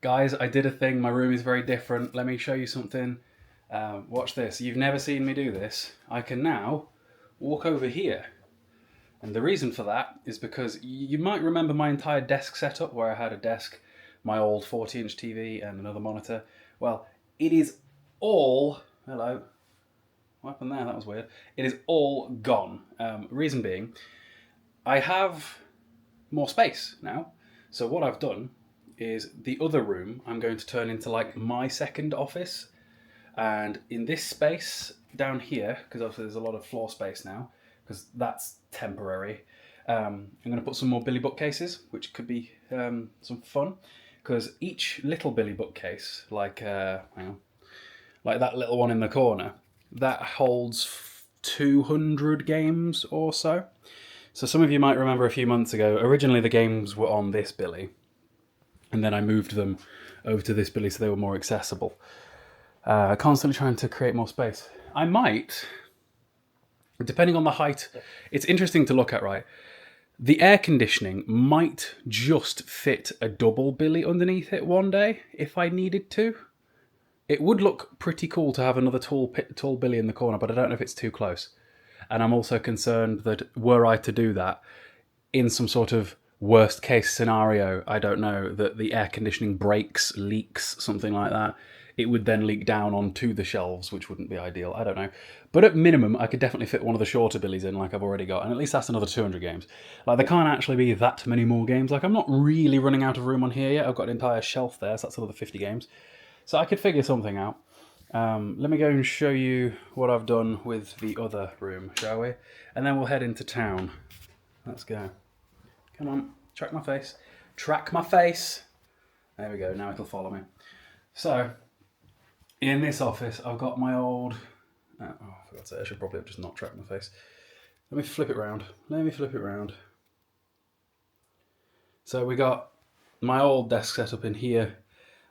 Guys, I did a thing. My room is very different. Let me show you something. Watch this. You've never seen me do this. I can now walk over here. And the reason for that is because you might remember my entire desk setup where I had a desk, my old 40-inch TV and another monitor. Well, it is all... Hello. What happened there? That was weird. It is all gone. Reason being, I have more space now. So what I've done is the other room I'm going to turn into like my second office. And in this space down here, because obviously there's a lot of floor space now, because that's temporary, I'm going to put some more Billy bookcases, which could be some fun. Because each little Billy bookcase, like hang on, like that little one in the corner, that holds 200 games or so. So some of you might remember a few months ago, originally the games were on this Billy, and then I moved them over to this Billy so they were more accessible. Constantly trying to create more space. I might, depending on the height, it's interesting to look at, right? The air conditioning might just fit a double Billy underneath it one day, if I needed to. It would look pretty cool to have another tall Billy in the corner, but I don't know if it's too close. And I'm also concerned that were I to do that, in some sort of worst case scenario, I don't know, that the air conditioning breaks, leaks, something like that, it would then leak down onto the shelves, which wouldn't be ideal. I don't know. But at minimum, I could definitely fit one of the shorter Billies in like I've already got, and at least that's another 200 games. Like, there can't actually be that many more games. Like, I'm not really running out of room on here yet. I've got an entire shelf there, so that's another 50 games. So I could figure something out. Let me go and show you what I've done with the other room, shall we? And then we'll head into town. Let's go. Come on, track my face. Track my face. There we go, now it'll follow me. So, in this office, I've got my old... Oh, I forgot to say, I should probably have just not tracked my face. Let me flip it round. So we got my old desk set up in here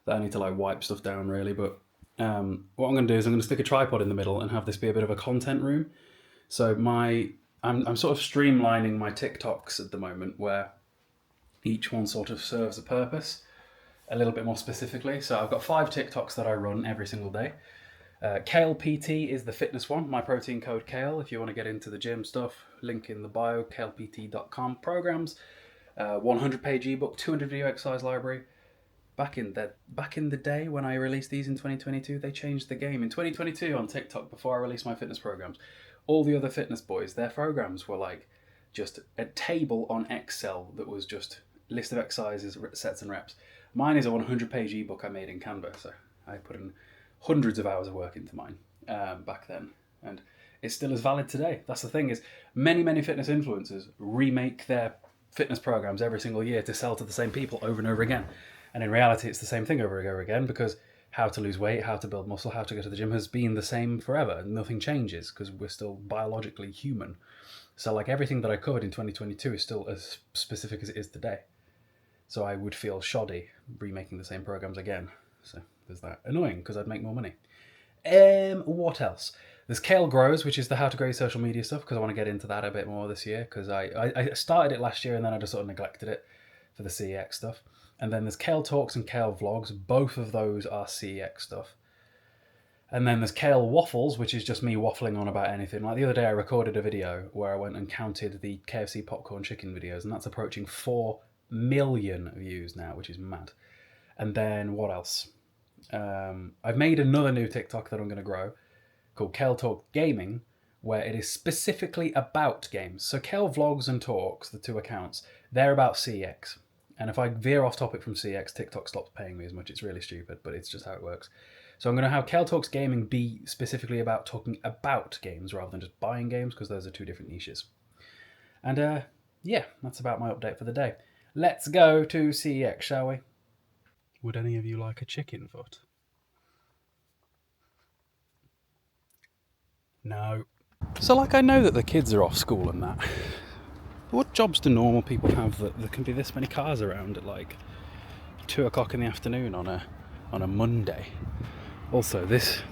that I need to like wipe stuff down really, but what I'm going to do is I'm going to stick a tripod in the middle and have this be a bit of a content room. So I'm sort of streamlining my TikToks at the moment, where each one sort of serves a purpose a little bit more specifically. So I've got 5 TikToks that I run every single day. Cayle PT is the fitness one, my protein code Cayle. If you want to get into the gym stuff, link in the bio, caylept.com. Programs, 100-page ebook, 200 video exercise library. Back in the day when I released these in 2022, they changed the game. In 2022 on TikTok, before I released my fitness programs, all the other fitness boys, their programs were like just a table on Excel that was just list of exercises, sets and reps. Mine is a 100-page ebook I made in Canva, so I put in hundreds of hours of work into mine back then, and it's still as valid today. That's the thing, is many fitness influencers remake their fitness programs every single year to sell to the same people over and over again. And in reality, it's the same thing over and over again, because how to lose weight, how to build muscle, how to go to the gym has been the same forever. Nothing changes because we're still biologically human. So like everything that I covered in 2022 is still as specific as it is today. So I would feel shoddy remaking the same programs again. So there's that. Annoying, because I'd make more money. What else? There's Cayle Grows, which is the how to grow your social media stuff, because I want to get into that a bit more this year, because I started it last year and then I just sort of neglected it for the CEX stuff. And then there's Cayle Talks and Cayle Vlogs. Both of those are CEX stuff. And then there's Cayle Waffles, which is just me waffling on about anything. Like the other day I recorded a video where I went and counted the KFC popcorn chicken videos, and that's approaching 4 million views now, which is mad. And then what else? I've made another new TikTok that I'm going to grow called Cayle Talk Gaming, where it is specifically about games. So Cayle Vlogs and Talks, the 2 accounts, they're about CEX. And if I veer off topic from CEX, TikTok stops paying me as much. It's really stupid, but it's just how it works. So I'm going to have Cayle Talks Gaming be specifically about talking about games rather than just buying games, because those are 2 different niches. And yeah, that's about my update for the day. Let's go to CEX, shall we? Would any of you like a chicken foot? No. So like, I know that the kids are off school and that. What jobs do normal people have that there can be this many cars around at like 2 o'clock in the afternoon on a Monday? Also, this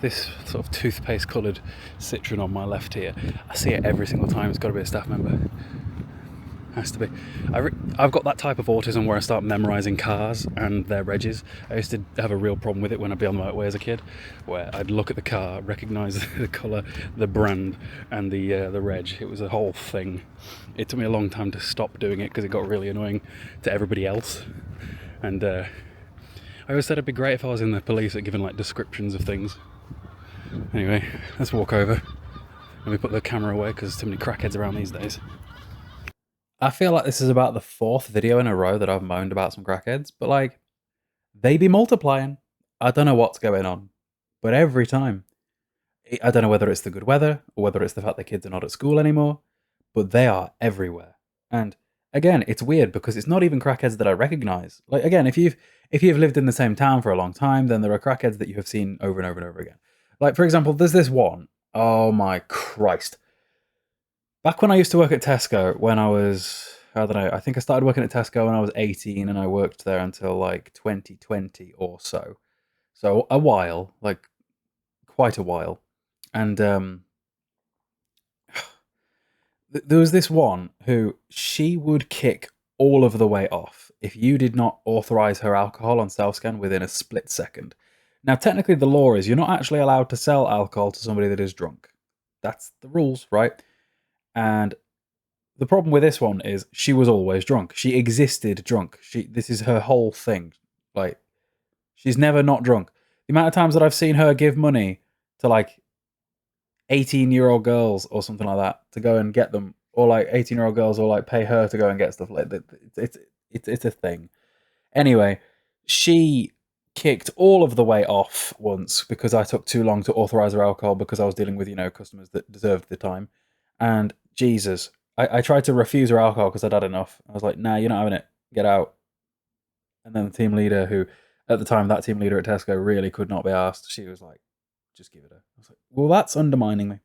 sort of toothpaste coloured Citroen on my left here, I see it every single time. It's got to be a staff member. Has to be. I've got that type of autism where I start memorising cars and their regs. I used to have a real problem with it when I'd be on the motorway as a kid, where I'd look at the car, recognise the colour, the brand, and the reg. It was a whole thing. It took me a long time to stop doing it because it got really annoying to everybody else. And I always said it'd be great if I was in the police at giving like descriptions of things. Anyway, let's walk over and we put the camera away because there's too many crackheads around these days. I feel like this is about the 4th video in a row that I've moaned about some crackheads, but like, they be multiplying. I don't know what's going on, but every time. I don't know whether it's the good weather or whether it's the fact that kids are not at school anymore, but they are everywhere. And again, it's weird because it's not even crackheads that I recognise. Like again, if you've lived in the same town for a long time, then there are crackheads that you have seen over and over and over again. Like for example, there's this one. Oh my Christ. Back when I used to work at Tesco, when I was, I don't know, I think I started working at Tesco when I was 18 and I worked there until like 2020 or so. So a while, like quite a while. And there was this one who she would kick all of the way off if you did not authorise her alcohol on self-scan within a split second. Now, technically the law is you're not actually allowed to sell alcohol to somebody that is drunk. That's the rules, right? And the problem with this one is she was always drunk. She existed drunk. This is her whole thing. Like, she's never not drunk. The amount of times that I've seen her give money to like 18-year-old girls or something like that to go and get them, or like 18-year-old girls, or like pay her to go and get stuff. Like it's a thing. Anyway, she kicked all of the way off once because I took too long to authorise her alcohol because I was dealing with customers that deserved the time. And Jesus, I tried to refuse her alcohol because I'd had enough. I was like, nah, you're not having it. Get out. And then the team leader, who at the time, that team leader at Tesco really could not be asked, she was like, just give it her. I was like, well, that's undermining me.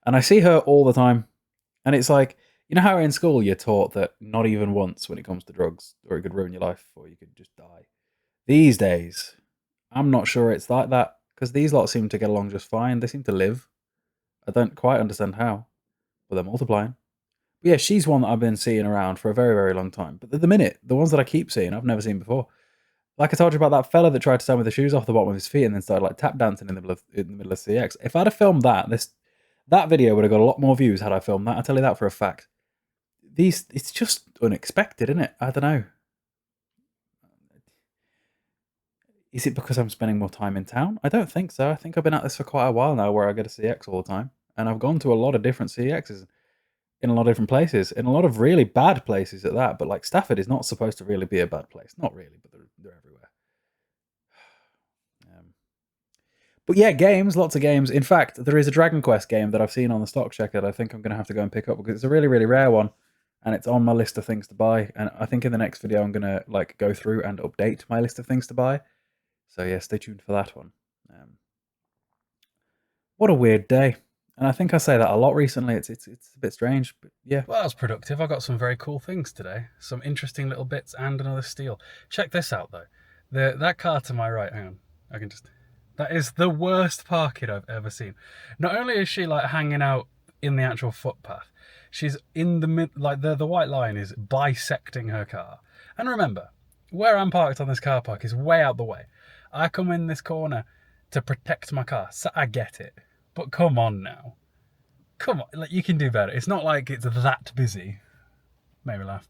And I see her all the time. And it's like, you know how in school you're taught that not even once when it comes to drugs, or it could ruin your life, or you could just die. These days, I'm not sure it's like that, because these lot seem to get along just fine. They seem to live. I don't quite understand how, but they're multiplying. But yeah, she's one that I've been seeing around for a very, very long time. But at the minute, the ones that I keep seeing, I've never seen before. Like I told you about that fella that tried to stand with the shoes off the bottom of his feet and then started like tap dancing in the middle of CEX. If I'd have filmed that, that video would have got a lot more views had I filmed that. I tell you that for a fact. It's just unexpected, isn't it? I don't know. Is it because I'm spending more time in town? I don't think so. I think I've been at this for quite a while now, where I go to CEX all the time, and I've gone to a lot of different CEXs in a lot of different places, in a lot of really bad places at that. But like Stafford is not supposed to really be a bad place. Not really, but they're everywhere. But yeah, games, lots of games. In fact, there is a Dragon Quest game that I've seen on the stock checker that I think I'm going to have to go and pick up because it's a really, really rare one, and it's on my list of things to buy. And I think in the next video I'm going to like go through and update my list of things to buy. So yeah, stay tuned for that one. What a weird day. And I think I say that a lot recently. It's a bit strange, but yeah. Well, that was productive. I got some very cool things today. Some interesting little bits and another steel. Check this out though. That car to my right, hang on. I can just... That is the worst parking I've ever seen. Not only is she like hanging out in the actual footpath, she's in the mid, like the white line is bisecting her car. And remember, where I'm parked on this car park is way out the way. I come in this corner to protect my car, so I get it. But come on now. Come on, like you can do better. It's not like it's that busy. Made me laugh.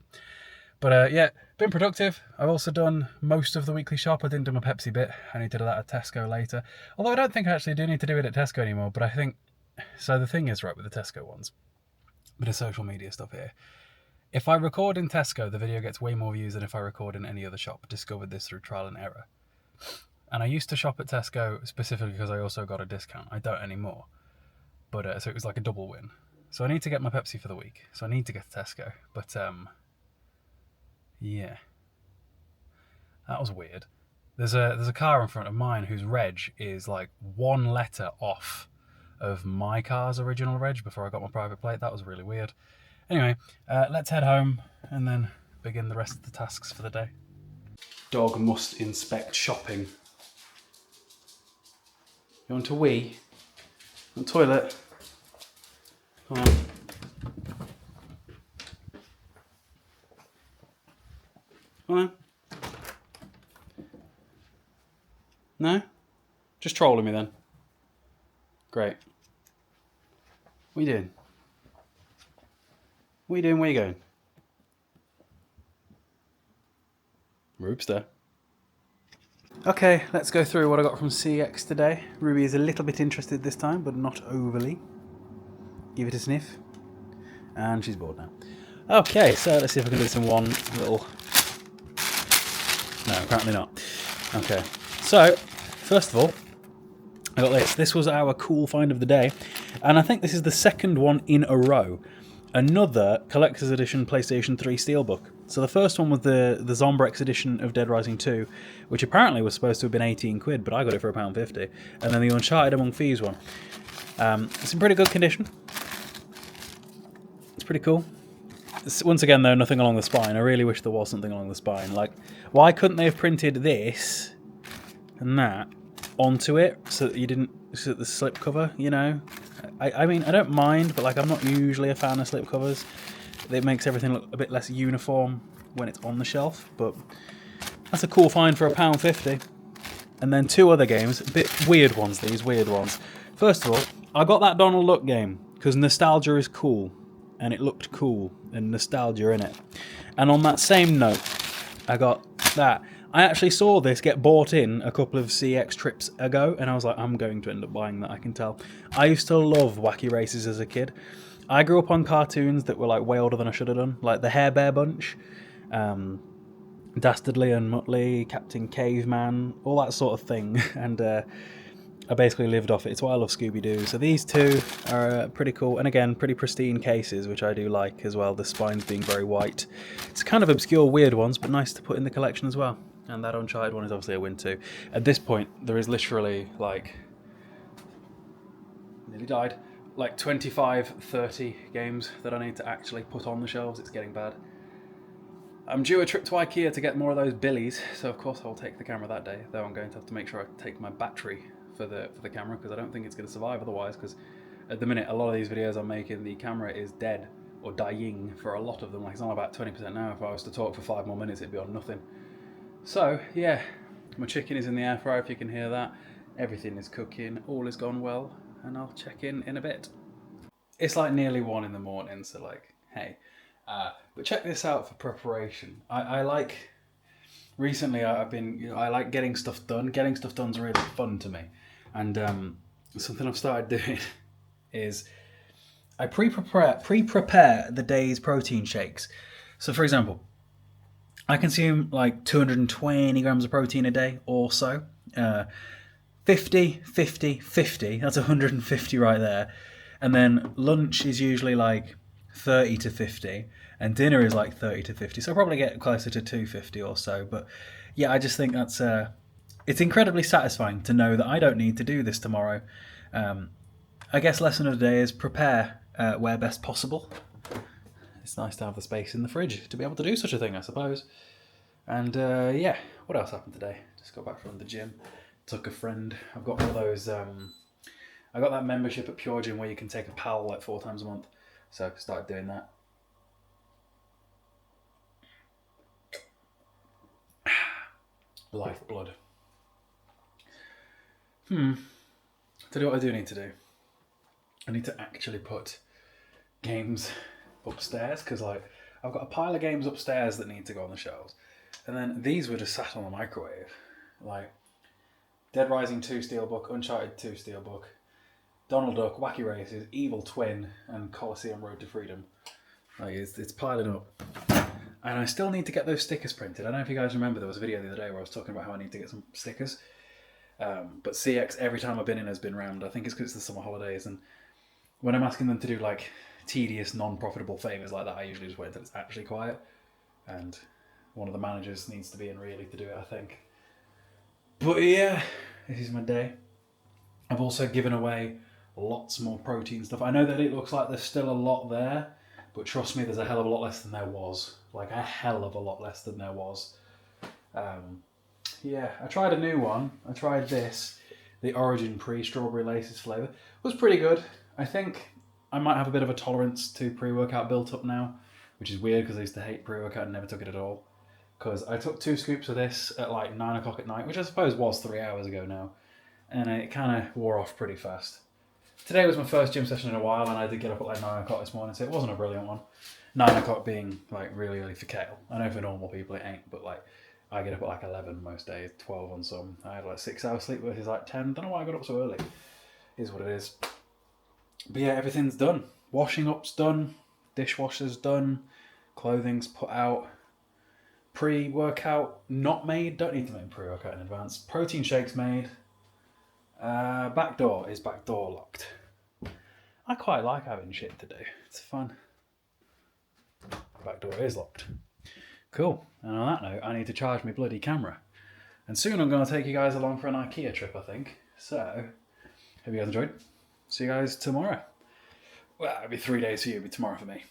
But yeah, been productive. I've also done most of the weekly shop. I didn't do my Pepsi bit. I need to do that at Tesco later. Although I don't think I actually do need to do it at Tesco anymore, but I think... So the thing is, right, with the Tesco ones, bit of social media stuff here. If I record in Tesco, the video gets way more views than if I record in any other shop. Discovered this through trial and error. And I used to shop at Tesco specifically because I also got a discount. I don't anymore. But so it was like a double win. So I need to get my Pepsi for the week. So I need to get to Tesco. But yeah, that was weird. There's a car in front of mine whose reg is like one letter off of my car's original reg before I got my private plate. That was really weird. Anyway, let's head home and then begin the rest of the tasks for the day. Dog must inspect shopping. You want to wee? On toilet? Come on. Come on. No? Just trolling me then. Great. What are you doing? What are you doing? Where are you going? Roobster. Okay, let's go through what I got from CEX today. Ruby is a little bit interested this time, but not overly. Give it a sniff. And she's bored now. Okay, so let's see if I can do this in one little... No, apparently not. Okay, so, first of all, I got this. This was our cool find of the day, and I think this is the second one in a row. Another Collector's Edition PlayStation 3 Steelbook. So the first one was the Zombrex edition of Dead Rising 2, which apparently was supposed to have been 18 quid, but I got it for £1.50. And then the Uncharted Among Thieves one. It's in pretty good condition. It's pretty cool. Once again, though, nothing along the spine. I really wish there was something along the spine. Like, why couldn't they have printed this and that onto it so that you didn't... so that the slipcover, you know? I mean, I don't mind, but like I'm not usually a fan of slipcovers. It makes everything look a bit less uniform when it's on the shelf, but that's a cool find for £1.50. And then two other games, a bit weird ones, these weird ones. First of all, I got that Donald Duck game because nostalgia is cool, and it looked cool, and nostalgia in it. And on that same note, I got that. I actually saw this get bought in a couple of CEX trips ago, and I was like, I'm going to end up buying that, I can tell. I used to love Wacky Races as a kid. I grew up on cartoons that were like way older than I should have done, like the Hair Bear Bunch, Dastardly and Muttley, Captain Caveman, all that sort of thing, and I basically lived off it. It's why I love Scooby-Doo. So these two are pretty cool, and again, pretty pristine cases, which I do like as well, the spines being very white. It's kind of obscure, weird ones, but nice to put in the collection as well. And that Uncharted one is obviously a win too. At this point, there is literally like... nearly died. Like 25, 30 games that I need to actually put on the shelves. It's getting bad. I'm due a trip to IKEA to get more of those billies, so of course I'll take the camera that day. Though I'm going to have to make sure I take my battery for the camera, because I don't think it's going to survive otherwise, because at the minute a lot of these videos I'm making, the camera is dead or dying for a lot of them. Like it's on about 20% now. If I was to talk for 5 more minutes, it'd be on nothing. So, yeah, my chicken is in the air fryer, if you can hear that. Everything is cooking, all has gone well, and I'll check in a bit. It's like nearly 1 in the morning, so like, hey. But check this out for preparation. I like, recently I've been, you know, I like getting stuff done. Getting stuff done's really fun to me. And something I've started doing is I pre-prepare the day's protein shakes. So for example, I consume like 220 grams of protein a day or so. 50, 50, 50. That's 150 right there. And then lunch is usually like 30 to 50. And dinner is like 30 to 50. So I'll probably get closer to 250 or so. But yeah, I just think that's... it's incredibly satisfying to know that I don't need to do this tomorrow. I guess lesson of the day is prepare where best possible. It's nice to have the space in the fridge to be able to do such a thing, I suppose. And yeah, what else happened today? Just got back from the gym, took a friend. I've got one of those, I got that membership at Pure Gym where you can take a pal like 4 times a month. So I started doing that. Lifeblood. To do what I do need to do. I need to actually put games upstairs, because like I've got a pile of games upstairs that need to go on the shelves, and then these were just sat on the microwave, like Dead Rising 2 Steelbook, Uncharted 2 Steelbook, Donald Duck, Wacky Races, Evil Twin, and Colosseum Road to Freedom. Like it's piling up, and I still need to get those stickers printed. I don't know if you guys remember, there was a video the other day where I was talking about how I need to get some stickers, but CEX every time I've been in has been rammed. I think it's because it's the summer holidays, and when I'm asking them to do like tedious, non-profitable favours like that, I usually just wait until it's actually quiet. And one of the managers needs to be in really to do it, I think. But yeah, this is my day. I've also given away lots more protein stuff. I know that it looks like there's still a lot there, but trust me, there's a hell of a lot less than there was. Like a hell of a lot less than there was. Yeah, I tried a new one. I tried this, the Origin Pre-Strawberry Laces flavour. It was pretty good. I think I might have a bit of a tolerance to pre-workout built up now, which is weird because I used to hate pre-workout and never took it at all. because I took 2 scoops of this at like 9 o'clock at night, which I suppose was 3 hours ago now, and it kind of wore off pretty fast. Today was my first gym session in a while, and I did get up at like 9 o'clock this morning, so it wasn't a brilliant one. 9 o'clock being like really early for Cayle. I know for normal people it ain't, but like I get up at like 11 most days, 12 on some. I had like 6 hours sleep versus like 10. Don't know why I got up so early. Is what it is. But yeah, everything's done. Washing up's done. Dishwasher's done. Clothing's put out. Pre-workout not made. Don't need to make pre-workout in advance. Protein shake's made. Back door is back door locked. I quite like having shit to do. It's fun. Back door is locked. Cool. And on that note, I need to charge my bloody camera. And soon I'm going to take you guys along for an IKEA trip, I think. So, hope you guys enjoyed. See you guys tomorrow. Well, it'll be 3 days for you, it'll be tomorrow for me.